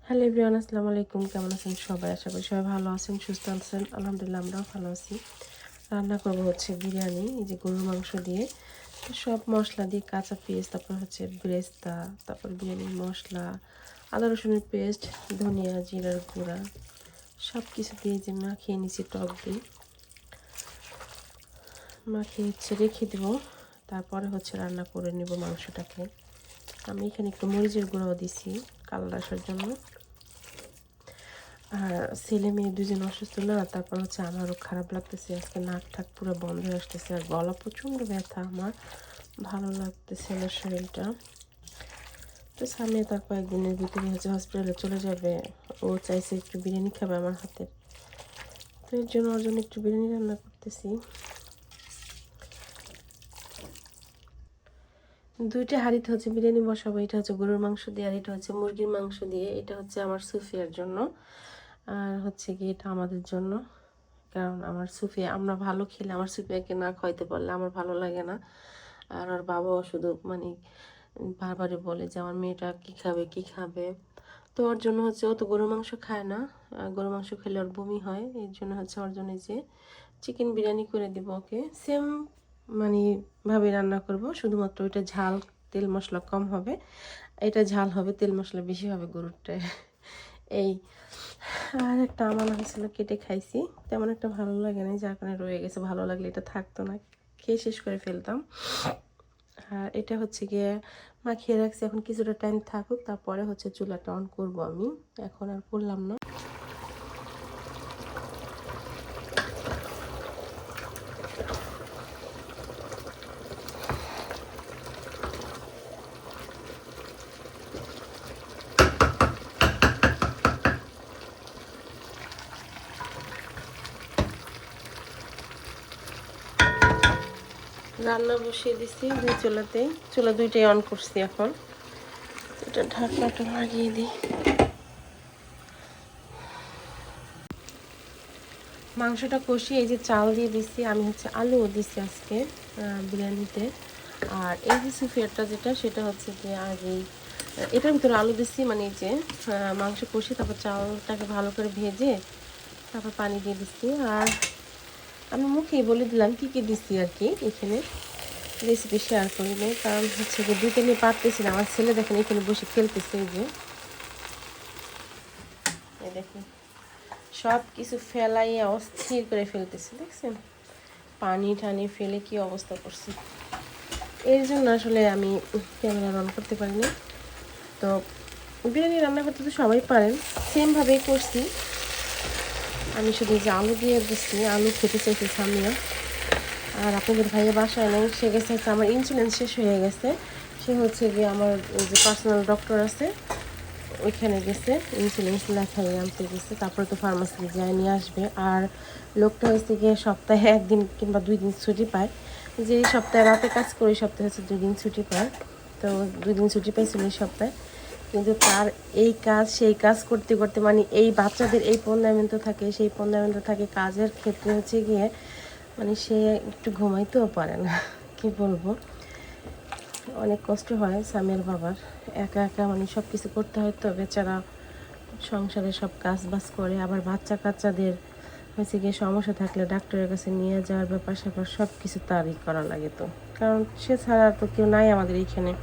Hello everyone, আসসালামু আলাইকুম। কেমন আছেন সবাই? আশা করি সবাই ভালো আছেন, সুস্থ আছেন। আলহামদুলিল্লাহ আমরাও ভালো আছি। রান্না করবো হচ্ছে বিরিয়ানি, এই যে গরুর মাংস দিয়ে। তো সব মশলা দিয়ে, কাঁচা পেঁয়াজ, তারপর হচ্ছে বেরেস্তা, তারপর বিরিয়ানির মশলা, আদা রসুনের পেস্ট, ধনিয়া জিরার গুঁড়া, সব কিছু দিয়ে যে মাখিয়ে নিচ্ছি টক দিয়ে। মাখিয়ে হচ্ছে রেখে দেবো। তারপরে হচ্ছে রান্না করে নেব মাংসটাকে। আমি এখানে একটু মরিচের গুঁড়াও দিছি কালার আসার জন্য। আর ছেলে মেয়ে দুজন অসুস্থ না, তারপর হচ্ছে আমারও খারাপ লাগতেছে। আজকে নাক ঠাক পুরো বন্ধ হয়ে আসতেছে, আর গলা প্রচণ্ড ব্যথা আমার। ভালো লাগতেছে না শরীরটা। তো সামনে তার কয়েকদিনের ভিতরে হচ্ছে হসপিটালে চলে যাবে। ও চাইছে একটু বিরিয়ানি খাবে আমার হাতের। তো এর জন্য ওর জন্য একটু বিরিয়ানি রান্না করতেছি। দুইটা হাঁড়িতে হচ্ছে বিরিয়ানি বসাবো। এটা হচ্ছে গরুর মাংস দিয়ে, আর এটা হচ্ছে মুরগির মাংস দিয়ে। এটা হচ্ছে আমার সুফিয়ার জন্য, আর হচ্ছে কি এটা আমাদের জন্য। কারণ আমার সুফিয়া, আমরা ভালো খেলে আমার সুফিয়াকে না খাইতে পারলে আমার ভালো লাগে না। আর ওর বাবাও শুধু মানে বারবারই বলে যে আমার মেয়েটা কী খাবে কী খাবে। তো ওর জন্য হচ্ছে, ও তো গরুর মাংস খায় না, গরুর মাংস খেলে ওর বমি হয়। এর জন্য হচ্ছে ওর জন্য যে চিকেন বিরিয়ানি করে দিব ওকে। সেম মানে ভাবে রান্না করব, শুধুমাত্র ওইটা ঝাল, তেল মশলা কম হবে। এটা ঝাল হবে, তেল মশলা বেশি হবে গরুরটায়। এই আর একটা আমার হয়েছিল, কেটে খাইছি, তেমন একটা ভালো লাগে না, যার কারণে রয়ে গেছে। ভালো লাগলে এটা থাকতো না, খেয়ে শেষ করে ফেলতাম। আর এটা হচ্ছে গিয়ে মাখিয়ে রাখছি, এখন কিছুটা টাইম থাকুক, তারপরে হচ্ছে চুলাটা অন করবো আমি। এখন আর করলাম না। রান্না বসিয়ে দিছি দুই চুলাতেই, চুলা দুইটাই অন করছি। এখন এটা ঢাকনাটা লাগিয়ে দিই। মাংসটা কষিয়ে এই যে চাল দিয়ে দিচ্ছি, আমি হচ্ছে আলুও দিচ্ছি আজকে বিরিয়ানিতে। আর এই যে সুফিয়ারটা যেটা, সেটা হচ্ছে যে আগেই এটার ভিতরে আলু দিচ্ছি, মানে এই যে মাংস কষিয়ে তারপর চালটাকে ভালো করে ভেজে তারপর পানি দিয়ে দিচ্ছি। আর আমি মুখেই বলে দিলাম কী কী দিচ্ছি আর কি, এখানে রেসিপি শেয়ার করি নাই, কারণ হচ্ছে যে দুইটা নিয়ে পারতেছি না। আমার ছেলে দেখেন এখানে বসে খেলতেছে, এই যে দেখেন সব কিছু ফেলাইয়া অস্থির করে ফেলতেছে, দেখছেন পানি টানি ফেলে কি অবস্থা করছে। এর জন্য আসলে আমি ক্যামেরা অন করতে পারি না। তো বিরিয়ানি রান্না করতে তো সবাই পারেন, সেমভাবেই করছি। আমি শুধু যে আলু দিয়ে দিচ্ছি, আলু খেতে চাইছি সামিয়া। আর আপনাদের ভাইয়া বাসায় নেই, সে গেছে হচ্ছে, আমার ইন্স্যুরেন্স শেষ হয়ে গেছে। সে হচ্ছে গিয়ে আমার যে পার্সোনাল ডক্টর আছে ওইখানে গেছে, ইন্স্যুরেন্স লেখাই আনতে গেছে। তারপরে তো ফার্মাসিতে যায় নিয়ে আসবে। আর লোকটা হচ্ছে গিয়ে সপ্তাহে একদিন কিংবা 2 দিন ছুটি পায়। যে সপ্তাহে রাতে কাজ করে, সপ্তাহে হচ্ছে 2 দিন ছুটি পায়। তো 2 দিন ছুটি পাইছিল এই সপ্তাহে। কিন্তু তার এই কাজ সেই কাজ করতে করতে, মানে এই বাচ্চাদের এই পণ্যায়মেন্ট থাকে, সেই পণ্যায়মেন্ট থাকে, কাজের ক্ষেত্রে হচ্ছে গিয়ে মানে সে একটু ঘুমাইতেও পারে না। কি বলবো, অনেক কষ্ট হয় স্বামীর বাবার। একা একা মানে সব কিছু করতে হয়, তো বেচারা সংসারে সব কাজ বাজ করে। আবার বাচ্চা কাচ্চাদের হয়েছে গিয়ে সমস্যা থাকলে ডাক্তারের কাছে নিয়ে যাওয়ার ব্যাপার স্যাপার সব কিছু তারই করা লাগে। তো কারণ সে ছাড়া তো কেউ নাই আমাদের এইখানে।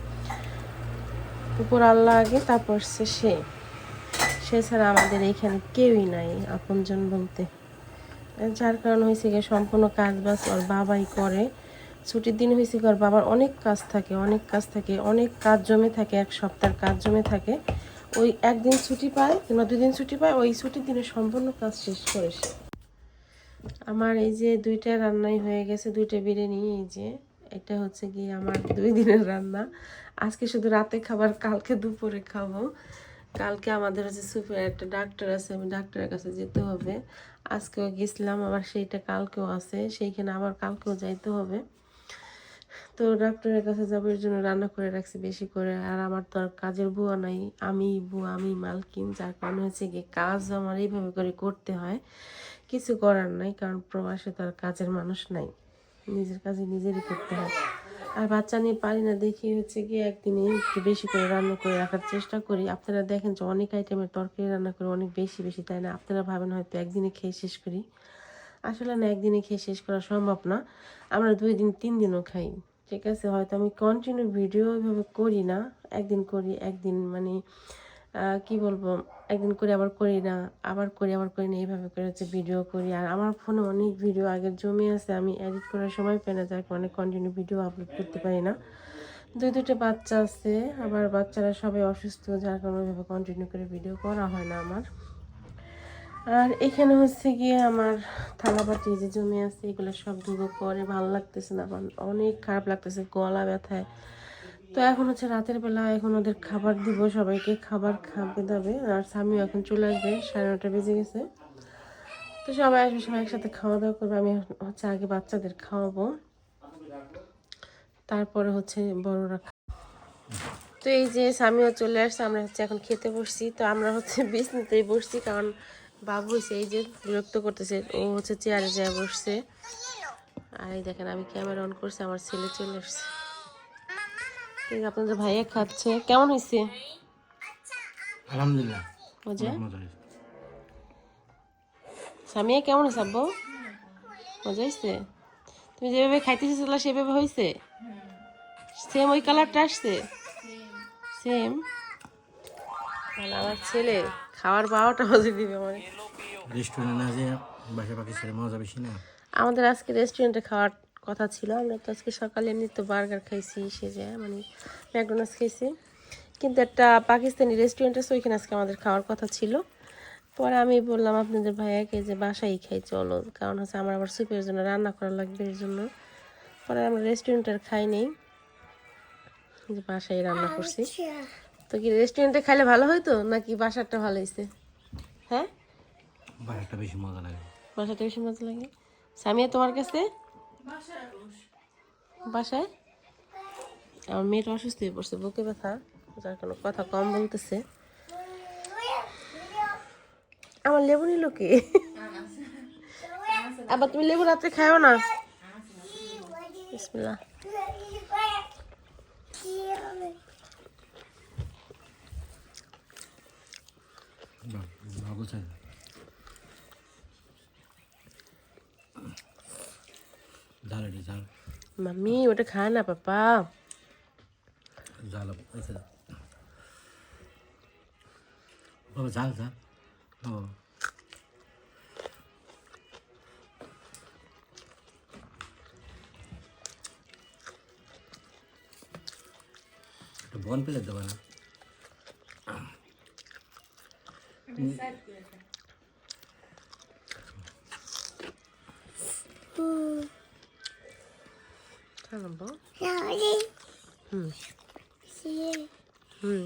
উপর আল্লাহ আগে, তারপর সে সে ছাড়া আমাদের এইখানে কেউই নাই আপনজন বলতে। যার কারণ হয়েছে গিয়ে সম্পূর্ণ কাজ বাজ ওর বাবাই করে। ছুটির দিন হয়েছে কি ওর বাবার অনেক কাজ থাকে, অনেক কাজ থাকে, অনেক কাজ জমে থাকে, এক সপ্তাহের কাজ জমে থাকে। ওই একদিন ছুটি পায় কিংবা 2 দিন ছুটি পায়, ওই ছুটির দিনে সম্পূর্ণ কাজ শেষ করে সে। আমার এই যে দুইটা রান্নাই হয়ে গেছে, দুইটা বিরিয়ানি। এই যে এটা হচ্ছে গিয়ে আমার 2 দিনের রান্না। আজকে শুধু রাতে খাবার, কালকে দুপুরে খাবো। কালকে আমাদের হচ্ছে সুপার একটা ডাক্তার আছে, আমি ডাক্তারের কাছে যেতে হবে। আজকেও গেছিলাম, আবার সেইটা কালকেও আছে, সেইখানে আবার কালকেও যাইতে হবে। তো ডাক্তারের কাছে যাবার জন্য রান্না করে রাখছি বেশি করে। আর আমার তো আর কাজের বুয়া নাই, আমি বুয়া, আমি মালকিন, যার কারণে হচ্ছে গিয়ে কাজ আমার এইভাবে করে করতে হয়। কিছু করার নাই, কারণ প্রবাসে তো আর কাজের মানুষ নাই, নিজের কাজে নিজেরই করতে হয়। আর বাচ্চা নিয়ে পারি না দেখি হচ্ছে গিয়ে একদিনে একটু বেশি করে রান্না করে রাখার চেষ্টা করি। আপনারা দেখেন যে অনেক আইটেমের তরকারি রান্না করে অনেক বেশি বেশি, তাই না? আপনারা ভাবেন হয়তো একদিনে খেয়ে শেষ করি, আসলে না, একদিনে খেয়ে শেষ করা সম্ভব না। আমরা 2 দিন 3 দিনও খাই। ঠিক আছে, হয়তো আমি কন্টিনিউ ভিডিও ওইভাবে করি না, একদিন করি একদিন মানে কি বলবো, একদিন করি আবার করি না, আবার করি আবার করি না, এইভাবে করে হচ্ছে ভিডিও করি। আর আমার ফোনে অনেক ভিডিও আগের জমে আছে, আমি এডিট করার সময় পাই না, যার কারণে কন্টিনিউ ভিডিও আপলোড করতে পারি না। 2টা বাচ্চা আছে, আবার বাচ্চারা সবাই অসুস্থ, যার কারণে ওইভাবে কন্টিনিউ করে ভিডিও করা হয় না আমার। আর এখানে হচ্ছে গিয়ে আমার থালাবাটি যে জমে আছে এগুলো সব ধুবো পরে, ভালো লাগতেছে না, আমার অনেক খারাপ লাগতেছে, গলা ব্যথায়। তো এখন হচ্ছে রাতের বেলা, এখন ওদের খাবার দিব, সবাইকে খাবার খাবে দাবে। আর স্বামীও এখন চলে আসবে, 9:30 বেজে গেছে। তো সবাই আসবে, সবাই একসাথে খাওয়া দাওয়া করবে। আমি হচ্ছে আগে বাচ্চাদের খাওয়াবো, তারপরে হচ্ছে বড়রা। তো এই যে স্বামীও চলে আসছে, আমরা হচ্ছে এখন খেতে বসছি। তো আমরা হচ্ছে বিছনাতেই বসছি, কারণ বাবু হচ্ছে এই যে বিরক্ত করতেছে, ও হচ্ছে চেয়ারে যায় বসছে। আর এই দেখেন আমি ক্যামেরা অন করছি, আমার ছেলে চলে আসছে। ঠিক, আপনাদের ভাইয়া খাচ্ছে, কেমন হয়েছে? আলহামদুলিল্লাহ, মজা? মজা হয়েছে। সামিয়া কেমন আছে আব্বু? মজা হয়েছে? তুমি যেভাবে খাইতেছিলা সেভাবে হয়েছে? সেম ওই কালারটা আসছে? সেম। মানে আমার ছেলে খাওয়ার পাওয়াটা মজা দিবে আমার। রেস্টুরেন্টে না যে বাসা পাখি ছেড়ে মজা বেশি না। আমাদের আজকে রেস্টুরেন্টে খাওয়ার কথা ছিল, আমরা তো আজকে সকালে এমনি তো বার্গার খাইছি, সে যে মানে ম্যাকডোনাল্ডস খাইছি, কিন্তু একটা পাকিস্তানি রেস্টুরেন্ট আছে, ওইখানে আজকে আমাদের খাওয়ার কথা ছিল। পরে আমি বললাম আপনাদের ভাইয়াকে যে বাসায় খাই চলো, কারণ হচ্ছে আমার আবার স্যুপের জন্য রান্না করা লাগবে, এর জন্য। পরে আমরা রেস্টুরেন্টের খাই নেই, যে বাসায় রান্না করছি। তো কি রেস্টুরেন্টে খাইলে ভালো হইতো নাকি বাসারটা ভালো হয়েছে? হ্যাঁ, বাসাটা বেশি মজা লাগে। বাসাটা বেশি মজা লাগে। সামিয়া তোমার কাছে? বাসায় আমার মেয়েটা অসুস্থ হয়ে পড়ছে, বুকে ব্যথা, যার কোনো কথা কম বলতেছে। আমার লেবু নিল কে? আবার তুমি লেবু রাত্রে খাও না? বিসমিল্লাহ। বাবু চাই ঝাল, এটি ঝাল মাম্মি ওটা খায় না পাপা। ঝাল আছে বাবা, ঝাল ঝাল। ও একটা বন পেলে দেবে না? হুম হুম